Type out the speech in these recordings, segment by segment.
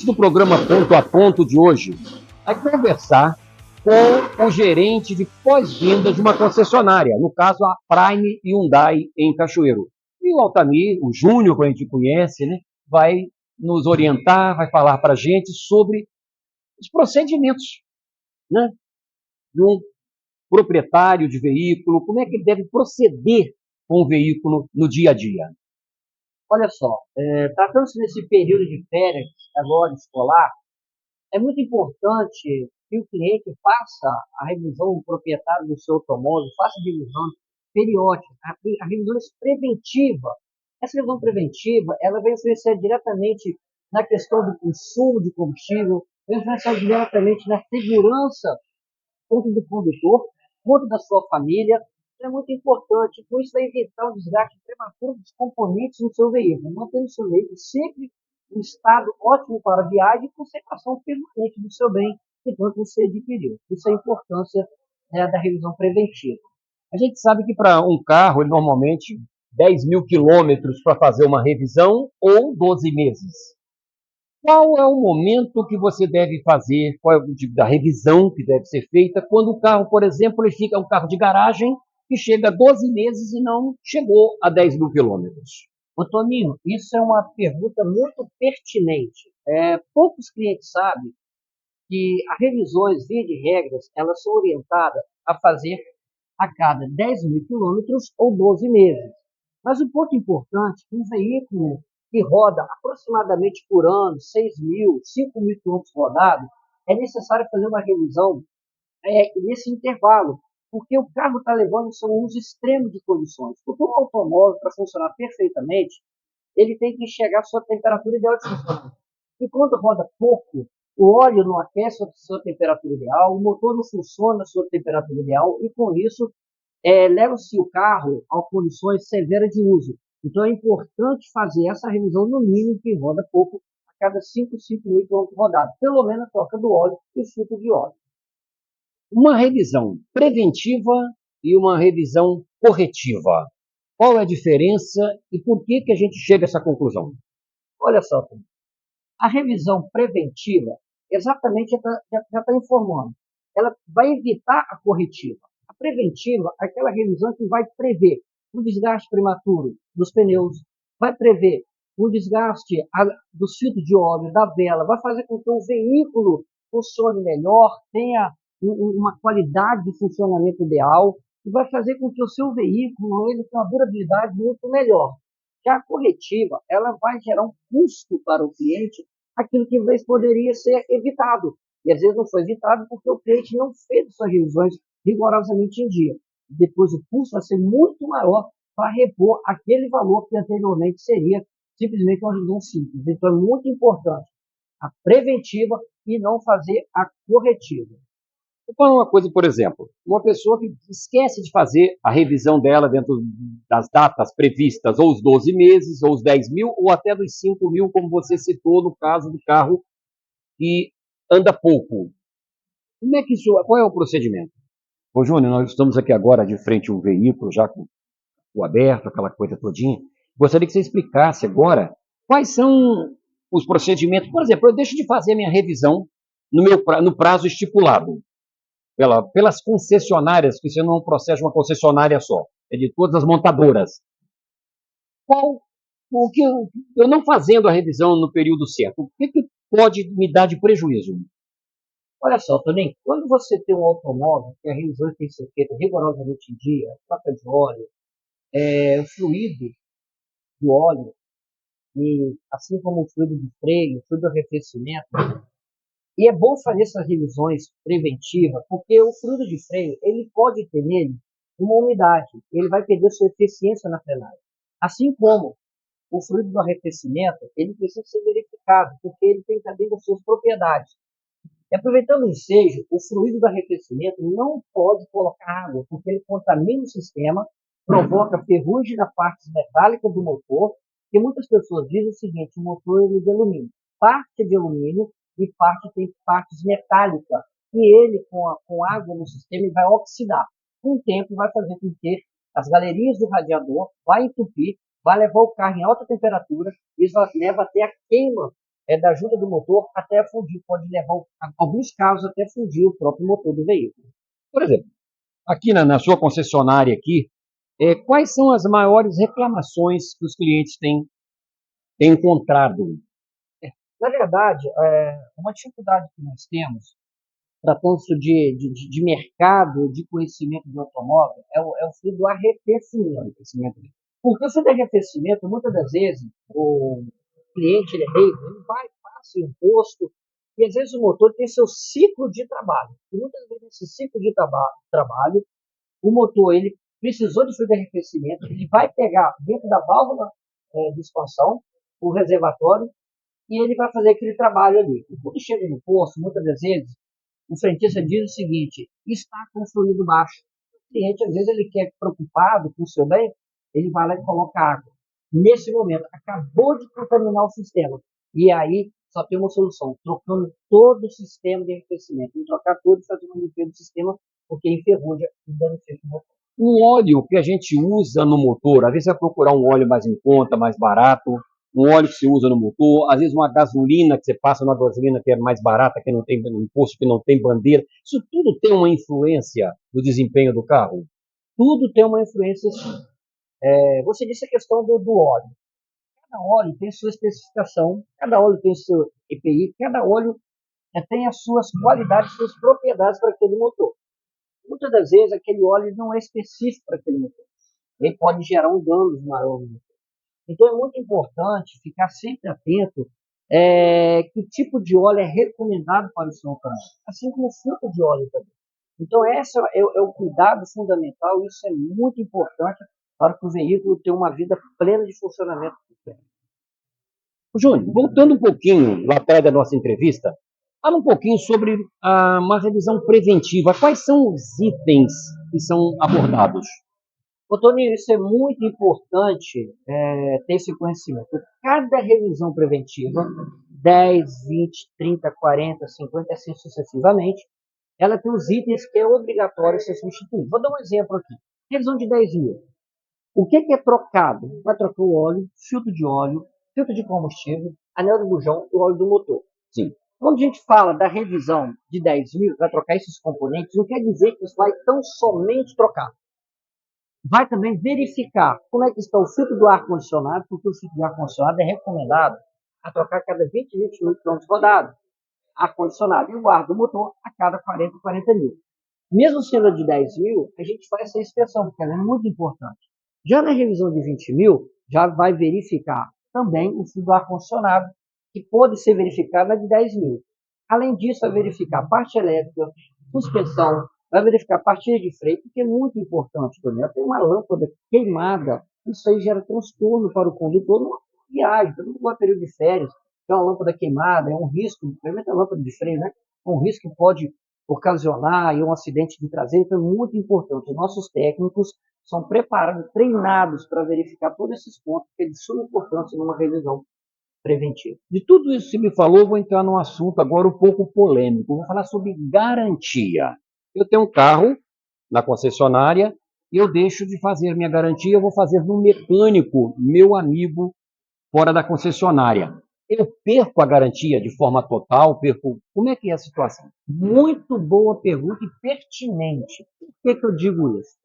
do programa Ponto a Ponto de hoje, vai conversar com o gerente de pós-vendas de uma concessionária, no caso a Prime Hyundai em Cachoeiro. E o Altamir, o Júnior, que a gente conhece, né, vai nos orientar, vai falar para a gente sobre os procedimentos, né, de um proprietário de veículo, como é que ele deve proceder com o veículo no dia a dia. Olha só, tratando-se nesse período de férias agora escolar, é muito importante que o cliente faça a revisão do proprietário do seu automóvel, faça a revisão periódica, a revisão preventiva. Essa revisão preventiva, ela vai influenciar diretamente na questão do consumo de combustível, vai influenciar diretamente na segurança, tanto do condutor, quanto da sua família. É muito importante, com isso vai evitar o desgaste prematuro dos componentes no seu veículo, mantendo o seu veículo sempre em estado ótimo para a viagem e conservação permanente do seu bem que tanto você adquiriu. Isso é a importância, né, da revisão preventiva. A gente sabe que para um carro, ele normalmente 10 mil quilômetros para fazer uma revisão ou 12 meses. Qual é o momento que você deve fazer, qual é o tipo da revisão que deve ser feita quando o carro, por exemplo, ele fica um carro de garagem que chega a 12 meses e não chegou a 10 mil quilômetros? Toninho, isso é uma pergunta muito pertinente. Poucos clientes sabem que as revisões, via de regras, elas são orientadas a fazer a cada 10 mil quilômetros ou 12 meses. Mas um ponto importante, um veículo que roda aproximadamente por ano, 6 mil, 5 mil quilômetros rodados, é necessário fazer uma revisão nesse intervalo, porque o carro está levando um uso extremo de condições. Porque o automóvel, para funcionar perfeitamente, ele tem que chegar à sua temperatura ideal de funcionamento. E quando roda pouco, o óleo não aquece a sua temperatura ideal, o motor não funciona a sua temperatura ideal, e com isso leva-se o carro a condições severas de uso. Então é importante fazer essa revisão no mínimo que roda pouco, a cada 5 mil quilômetros rodados, pelo menos a troca do óleo e o filtro de óleo. Uma revisão preventiva e uma revisão corretiva. Qual é a diferença e por que a gente chega a essa conclusão? Olha só, a revisão preventiva, exatamente já está informando. Ela vai evitar a corretiva. A preventiva é aquela revisão que vai prever o desgaste prematuro dos pneus, vai prever o desgaste dos filtros de óleo, da vela, vai fazer com que o veículo funcione melhor, tenha uma qualidade de funcionamento ideal, e vai fazer com que o seu veículo ele tenha uma durabilidade muito melhor. Já a corretiva, ela vai gerar um custo para o cliente, aquilo que às vezes poderia ser evitado. E às vezes não foi evitado porque o cliente não fez suas revisões rigorosamente em dia. Depois o custo vai ser muito maior para repor aquele valor que anteriormente seria simplesmente uma revisão simples. Então é muito importante a preventiva e não fazer a corretiva. Vou falar uma coisa, por exemplo, uma pessoa que esquece de fazer a revisão dela dentro das datas previstas, ou os 12 meses, ou os 10 mil, ou até dos 5 mil, como você citou no caso do carro que anda pouco. Como é que isso, qual é o procedimento? Ô, Júnior, nós estamos aqui agora de frente a um veículo, já com o aberto, aquela coisa todinha. Gostaria que você explicasse agora quais são os procedimentos. Por exemplo, eu deixo de fazer a minha revisão no prazo estipulado pelas concessionárias, que isso não é um processo de uma concessionária só, é de todas as montadoras. O que eu não fazendo a revisão no período certo, o que pode me dar de prejuízo? Olha só, Toninho, quando você tem um automóvel que a revisão tem que ser feita rigorosamente em dia, troca de óleo, o fluido do óleo, e assim como o fluido de freio, o fluido de arrefecimento, e é bom fazer essas revisões preventivas, porque o fluido de freio, ele pode ter nele uma umidade, ele vai perder sua eficiência na frenagem. Assim como o fluido do arrefecimento, ele precisa ser verificado, porque ele tem também as suas propriedades. E aproveitando o ensejo, o fluido do arrefecimento não pode colocar água, porque ele contamina o sistema, provoca ferrugem na parte metálica do motor, e muitas pessoas dizem o seguinte, o motor é de alumínio. Parte é de alumínio e parte tem partes metálicas, e ele, com água no sistema, ele vai oxidar. Com o tempo, vai fazer com que as galerias do radiador vai entupir, vai levar o carro em alta temperatura, e isso leva até a queima da ajuda do motor até fundir, pode levar, em alguns casos, até fundir o próprio motor do veículo. Por exemplo, aqui na sua concessionária aqui, quais são as maiores reclamações que os clientes têm encontrado? Na verdade, uma dificuldade que nós temos, tratando-se de mercado, de conhecimento de automóvel, é o fio do arrefecimento. Porque o fio do arrefecimento, muitas das vezes, o cliente ele é leigo, ele vai, passa em posto, e às vezes o motor tem seu ciclo de trabalho. E muitas vezes esse ciclo de trabalho, o motor ele precisou de fio de arrefecimento, ele vai pegar dentro da válvula de expansão, o reservatório, e ele vai fazer aquele trabalho ali. E quando chega no posto, muitas das vezes, o frentista diz o seguinte: está com fluido baixo. O cliente, às vezes, ele quer, preocupado com o seu bem, ele vai lá e coloca água. Nesse momento, acabou de contaminar o sistema. E aí, só tem uma solução: trocando todo o sistema de arrefecimento. Tem que trocar todo e fazer uma limpeza do sistema, porque enferruja e danifica o motor. Um óleo que a gente usa no motor, às vezes você vai procurar um óleo mais em conta, mais barato, um óleo que se usa no motor, às vezes uma gasolina que você passa numa gasolina que é mais barata, que não tem imposto, que não tem bandeira. Isso tudo tem uma influência no desempenho do carro? Tudo tem uma influência, sim. Você disse a questão do óleo. Cada óleo tem sua especificação, cada óleo tem seu EPI, cada óleo tem as suas qualidades, suas propriedades para aquele motor. Muitas das vezes aquele óleo não é específico para aquele motor. Ele pode gerar um dano maior no motor. Então é muito importante ficar sempre atento que tipo de óleo é recomendado para o seu carro, assim como o filtro de óleo também. Então esse é o cuidado fundamental, isso é muito importante para que o veículo tenha uma vida plena de funcionamento. Júnior, voltando um pouquinho lá atrás da nossa entrevista, fala um pouquinho sobre uma revisão preventiva. Quais são os itens que são abordados? Ô, Toninho, isso é muito importante ter esse conhecimento. Cada revisão preventiva, 10, 20, 30, 40, 50, assim sucessivamente, ela tem os itens que é obrigatório ser substituído. Vou dar um exemplo aqui. Revisão de 10 mil. O que é trocado? Vai trocar o óleo, filtro de combustível, anel do bujão e o óleo do motor. Sim. Quando a gente fala da revisão de 10 mil, vai trocar esses componentes, não quer dizer que isso vai tão somente trocar. Vai também verificar como é que está o filtro do ar-condicionado, porque o filtro do ar-condicionado é recomendado a trocar a cada 20 mil km rodados. Ar-condicionado e o ar do motor a cada 40 mil. Mesmo sendo de 10 mil, a gente faz essa inspeção, porque ela é muito importante. Já na revisão de 20 mil, já vai verificar também o fio do ar-condicionado, que pode ser verificado na de 10 mil. Além disso, vai verificar a parte elétrica, suspensão, vai verificar a partilha de freio, porque é muito importante também. Tem uma lâmpada queimada, isso aí gera transtorno para o condutor numa viagem, por exemplo, no período de férias, tem uma lâmpada queimada, é um risco, principalmente a lâmpada de freio, né? É um risco que pode ocasionar um acidente de traseiro, então é muito importante. Os nossos técnicos são preparados, treinados para verificar todos esses pontos, que é de suma importância numa revisão preventiva. De tudo isso que você me falou, vou entrar num assunto agora um pouco polêmico. Vou falar sobre garantia. Eu tenho um carro na concessionária e eu deixo de fazer minha garantia, eu vou fazer no mecânico, meu amigo, fora da concessionária. Eu perco a garantia de forma total? Perco. Como é que é a situação? Muito boa pergunta e pertinente. Por que eu digo isso?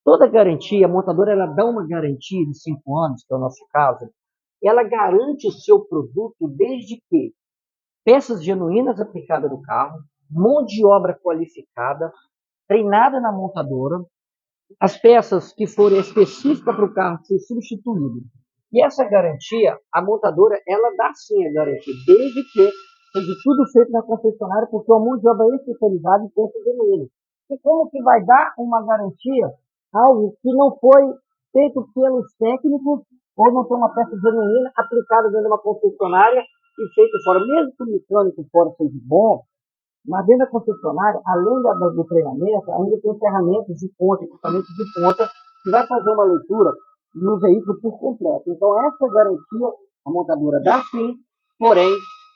Toda garantia, a montadora ela dá uma garantia de 5 anos, que é o nosso caso, ela garante o seu produto desde que peças genuínas aplicadas no carro, mão de obra qualificada, treinada na montadora, as peças que forem específicas para o carro ser substituído. E essa garantia, a montadora, ela dá sim a garantia, desde que seja tudo feito na concessionária, porque a mão de obra é especializada em peças genuínas. E como que vai dar uma garantia algo que não foi feito pelos técnicos ou não tem uma peça genuína aplicada dentro de uma concessionária e feito fora? Mesmo que o mecânico fora seja bom, mas dentro da concessionária, além do treinamento, ainda tem ferramentas de ponta, equipamentos de ponta, que vai fazer uma leitura no veículo por completo. Então, essa garantia a montadora dá sim, porém,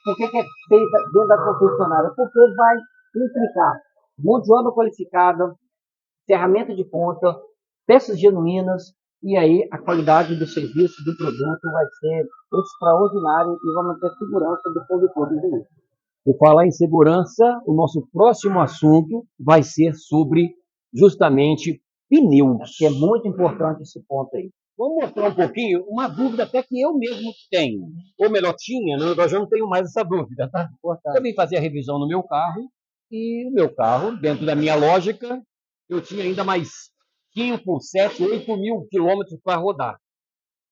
por que é feita dentro da concessionária? Porque vai implicar mão de obra qualificada, ferramenta de ponta, peças genuínas, e aí a qualidade do serviço, do produto vai ser extraordinária e vai manter a segurança do condutor do veículo. Por falar em segurança, o nosso próximo assunto vai ser sobre justamente pneus. Que é muito importante esse ponto aí. Vamos mostrar um pouquinho, uma dúvida até que eu mesmo tenho. Ou melhor, tinha, né? Eu já não tenho mais essa dúvida, tá? Eu vim fazer a revisão no meu carro, e o meu carro, dentro da minha lógica, eu tinha ainda mais 5, 7, 8 mil quilômetros para rodar.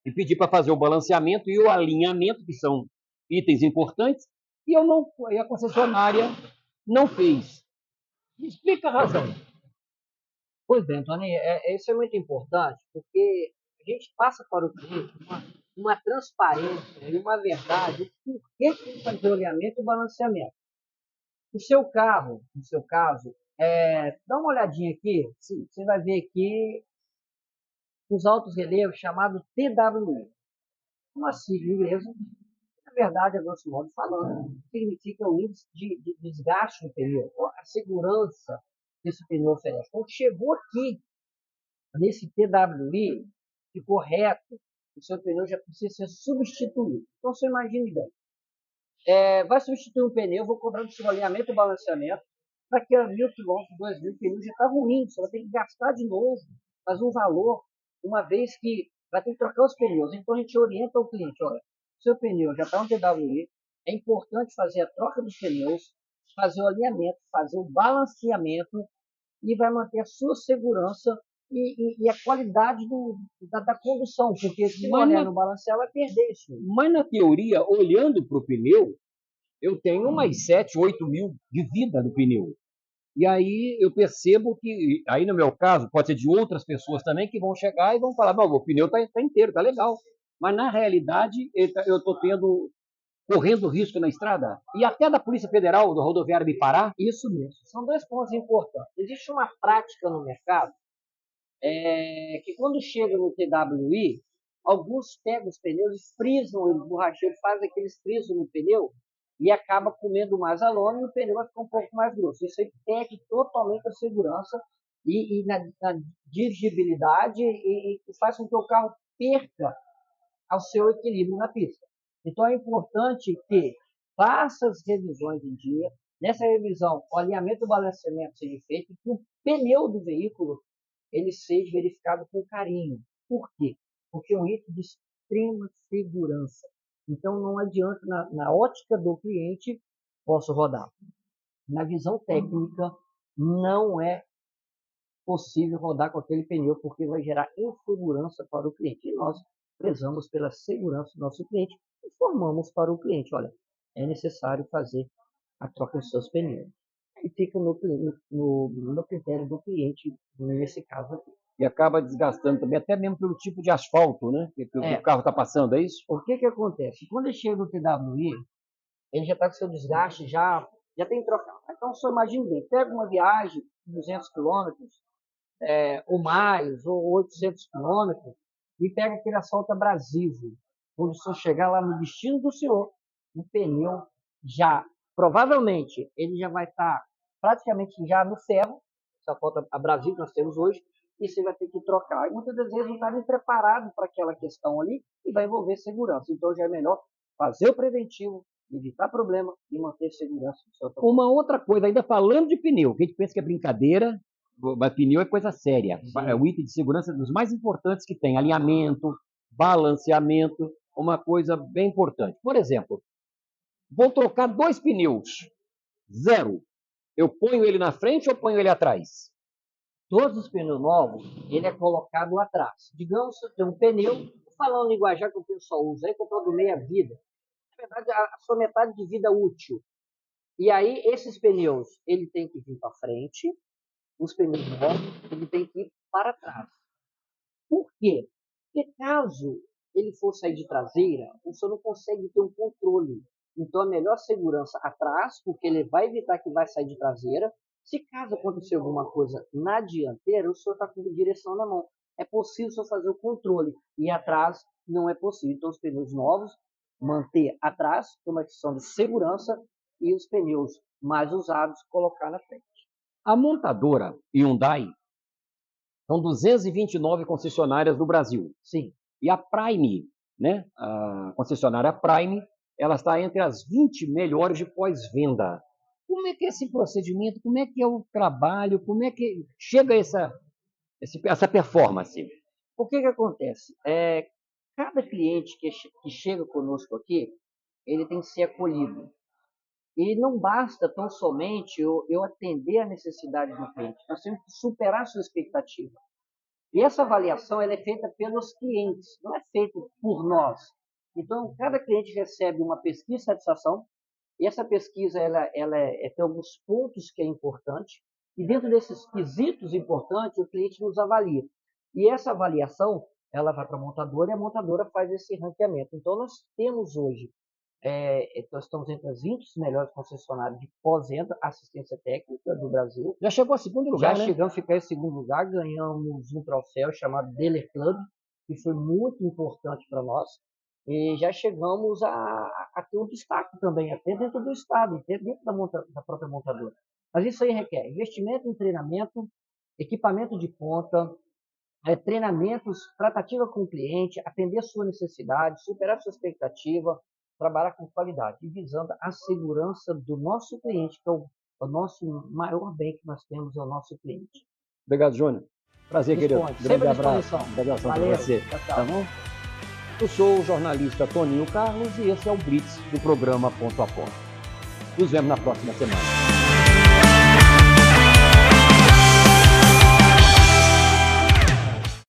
E pedi para fazer o balanceamento e o alinhamento, que são itens importantes, e eu não, e a concessionária não fez. Me explica a razão. Pois bem, Tony, isso é muito importante, porque a gente passa para o cliente uma transparência e uma verdade do porquê que tem que fazer o alinhamento e o balanceamento. O seu carro, no seu caso, dá uma olhadinha aqui, você vai ver aqui os altos relevos chamados TWI. Uma sigla inglesa, na verdade, a grosso modo falando, significa o índice de desgaste do pneu, a segurança que esse pneu oferece. Então, chegou aqui, nesse TWI, ficou reto, o seu pneu já precisa ser substituído. Então, você imagine bem. Vai substituir um pneu, vou cobrar do seu alinhamento e balanceamento, daqui a 1.000 quilômetros, 2.000, o pneu já está ruim, você vai ter que gastar de novo, mas um valor, uma vez que vai ter que trocar os pneus. Então, a gente orienta o cliente, olha, seu pneu já está no TWI, é importante fazer a troca dos pneus, fazer o alinhamento, fazer o balanceamento, e vai manter a sua segurança e a qualidade da condução, porque se não olhar no balancear, vai perder isso. Mas na teoria, olhando para o pneu, eu tenho mais 7, 8 mil de vida no pneu. E aí eu percebo que, aí no meu caso, pode ser de outras pessoas também, que vão chegar e vão falar, não, o pneu está inteiro, está legal. Mas na realidade, eu estou correndo risco na estrada. E até da Polícia Federal, da rodoviária me parar. Isso mesmo. São dois pontos importantes. Existe uma prática no mercado que quando chega no TWI, alguns pegam os pneus e frisam, o borracheiro faz aqueles frisos no pneu e acaba comendo mais a lona e o pneu vai ficar um pouco mais grosso. Isso aí perde totalmente a segurança e na dirigibilidade e faz com que o carro perca ao seu equilíbrio na pista. Então é importante que faça as revisões em dia. Nessa revisão, o alinhamento e balanceamento seja feito, que o pneu do veículo ele seja verificado com carinho. Por quê? Porque é um item de extrema segurança. Então não adianta, na ótica do cliente, posso rodar. Na visão técnica, não é possível rodar com aquele pneu, porque vai gerar insegurança para o cliente. E nós prezamos pela segurança do nosso cliente e informamos para o cliente, olha, é necessário fazer a troca dos seus pneus. E fica no critério do cliente, nesse caso aqui. E acaba desgastando também, até mesmo pelo tipo de asfalto, né? Que o carro está passando, é isso? O que acontece? Quando ele chega no TWI, ele já está com seu desgaste, já tem que trocar. Então, só imagine bem, pega uma viagem de 200 quilômetros, ou mais, ou 800 quilômetros, e pega aquele asfalto abrasivo. Quando o senhor chegar lá no destino do senhor, o pneu já, provavelmente, ele já vai estar praticamente já no ferro, esse asfalto abrasivo que nós temos hoje, e você vai ter que trocar. E muitas das vezes não está nem preparado para aquela questão ali e vai envolver segurança. Então já é melhor fazer o preventivo, evitar problema e manter segurança do seu automóvel. Uma outra coisa, ainda falando de pneu, que a gente pensa que é brincadeira, mas pneu é coisa séria. É o item de segurança dos mais importantes que tem. Alinhamento, balanceamento, uma coisa bem importante. Por exemplo, vou trocar 2 pneus, 0. Eu ponho ele na frente ou ponho ele atrás? Todos os pneus novos, ele é colocado atrás. Digamos que tem um pneu, falando linguajar que o pessoal usa, aí que eu estou do meia-vida. Na verdade, a sua metade de vida útil. E aí, esses pneus, ele tem que vir para frente, os pneus novos, ele tem que ir para trás. Por quê? Porque caso ele for sair de traseira, o senhor não consegue ter um controle. Então, a melhor segurança atrás, porque ele vai evitar que vai sair de traseira. Se caso acontecer alguma coisa na dianteira, o senhor está com a direção na mão. É possível o senhor fazer o controle. E atrás não é possível. Então, os pneus novos, manter atrás, por uma questão de segurança, e os pneus mais usados, colocar na frente. A montadora Hyundai São 229 concessionárias no Brasil. Sim. E a Prime, né, a concessionária Prime, ela está entre as 20 melhores de pós-venda. Como é que é esse procedimento? Como é que é o trabalho? Como é que chega essa performance? O que acontece? Cada cliente que chega conosco aqui, ele tem que ser acolhido. E não basta tão somente eu atender a necessidade do cliente. Nós temos que superar a sua expectativa. E essa avaliação ela é feita pelos clientes, não é feita por nós. Então, cada cliente recebe uma pesquisa de satisfação, e essa pesquisa tem alguns pontos que é importante, e dentro desses quesitos importantes, o cliente nos avalia. E essa avaliação, ela vai para a montadora, e a montadora faz esse ranqueamento. Então, nós temos hoje, nós estamos entre as 20 melhores concessionárias de pós-venda, assistência técnica do Brasil. Já chegou a segundo lugar, Já né? chegamos a ficar em segundo lugar, ganhamos um troféu chamado Dealer Club, que foi muito importante para nós. E já chegamos a ter um destaque também, até dentro do estado, até dentro da própria montadora. Mas isso aí requer investimento em treinamento, equipamento de ponta, treinamentos, tratativa com o cliente, atender a sua necessidade, superar a sua expectativa, trabalhar com qualidade, e visando a segurança do nosso cliente, que é o nosso maior bem que nós temos, é o nosso cliente. Obrigado, Júnior. Prazer, querido. Grande abraço. Valeu para você. Tchau, tchau. Tá bom? Eu sou o jornalista Toninho Carlos e esse é o Blitz do programa Ponto a Ponto. Nos vemos na próxima semana.